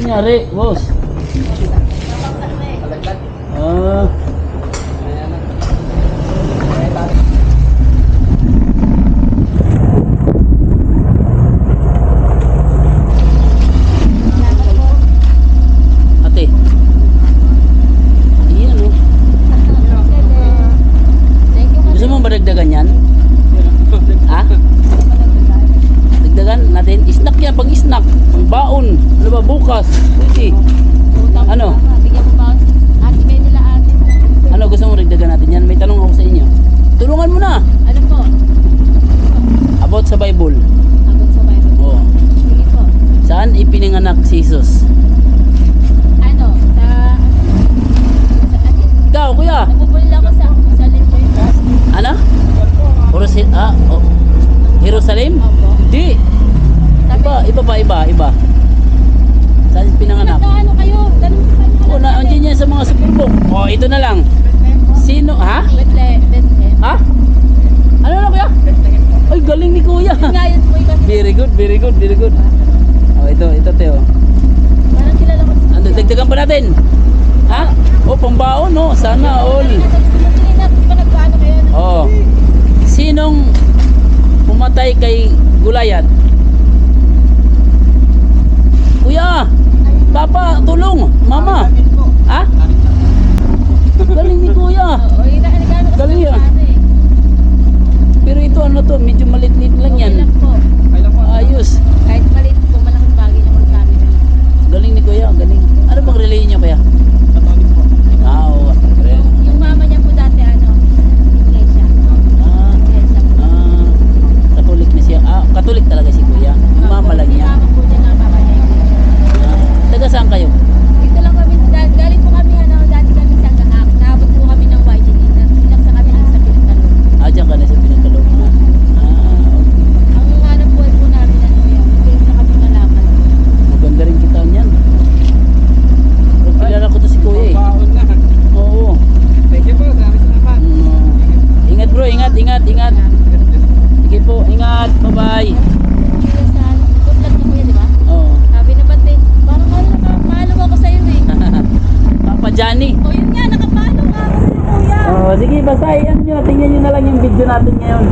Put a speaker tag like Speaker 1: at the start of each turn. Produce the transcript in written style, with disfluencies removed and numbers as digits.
Speaker 1: nangyari, boss? Ah. Ate. Iyan oh. Gusto mo madagdagan yan? Ha? Dagdagan natin. Snack yan, pang snack. Pang baon. Ano ba bukas? Pwede. Ano?
Speaker 2: Bigyan mo ba ate kayo nila ate?
Speaker 1: Ano gusto mo dagdagan natin yan? May tanong ako sa inyo. Tulungan mo na.
Speaker 2: Ano po?
Speaker 1: About sa Bible.
Speaker 2: Abot sa Bible.
Speaker 1: Oo.
Speaker 2: Sige po.
Speaker 1: Saan ipinanganak si Jesus?
Speaker 2: Ano? Sa
Speaker 1: Ikaw, kuya.
Speaker 2: nabubulil ako sa linggo yun.
Speaker 1: Ano? Jerusalem?
Speaker 2: Opo.
Speaker 1: Hindi. Iba. Saan pinanganak?
Speaker 2: Nagkaano kayo? Ganun sa kanya.
Speaker 1: Oo, nandiyan yan sa mga superbook. Oh, ito na lang. Sino? Ha?
Speaker 2: Bethlehem.
Speaker 1: Ha? Ano na kuya? Ay, galing ni kuya.
Speaker 2: Ngayon po yung kasi.
Speaker 1: Very good. Oh, ito Teo.
Speaker 2: Parang kilala ko.
Speaker 1: Ano, dagdagan pa natin? Ha? Oh, pambaon, no? Sana all.
Speaker 2: Di ba nagpaano kayo?
Speaker 1: Oh. Sinong pumatay kay Goliath? Kuya! Papa, tulong! Mama! Ha? Galing ni kuya!
Speaker 2: Oo, yung nagano kasi.
Speaker 1: Galing yan. Pero ito ano to, medyo malit-lit lang yan.
Speaker 2: Okay lang po.
Speaker 1: Ayos.
Speaker 2: Kahit maliit po, malaking bagay niya kung kami.
Speaker 1: Galing ni kuya, galing. Ano bang relay niyo kuya? Oo.
Speaker 2: Yung mama niya po dati iglesia.
Speaker 1: Ah,
Speaker 2: Iglesia po.
Speaker 1: Katolik na siya. Katolik talaga si kuya. Yung mama lang niya.
Speaker 2: Yung mama po niya nga baka niya.
Speaker 1: Taga saan kayo?
Speaker 2: Dito lang kami, galing po kami, dati kami sa Gahak. Naabot po kami ng YGD. Ilang sa kami sa Pinagkalog.
Speaker 1: Diyan ka na sa Pinagkaloob mo.
Speaker 2: Ang hanap buhay po namin, yan, kaya sa kami malaman.
Speaker 1: Maganda rin kita niyan. Pero kilala ko to si kuya eh. Oo.
Speaker 3: Thank you po, salamat sa naman.
Speaker 1: Ingat bro, ingat. Sige po, ingat. Bye-bye.
Speaker 2: Kaya sa good luck niyo kuya, di ba?
Speaker 1: Oo.
Speaker 2: Sabi na ba't eh, parang nakapalo ako sa'yo eh.
Speaker 1: Papa Johnny.
Speaker 2: O yun nga, nakapalo ka ako sa'yo kuya.
Speaker 1: Sige, basta yan nyo. Tingnan nyo na lang yung video natin ngayon.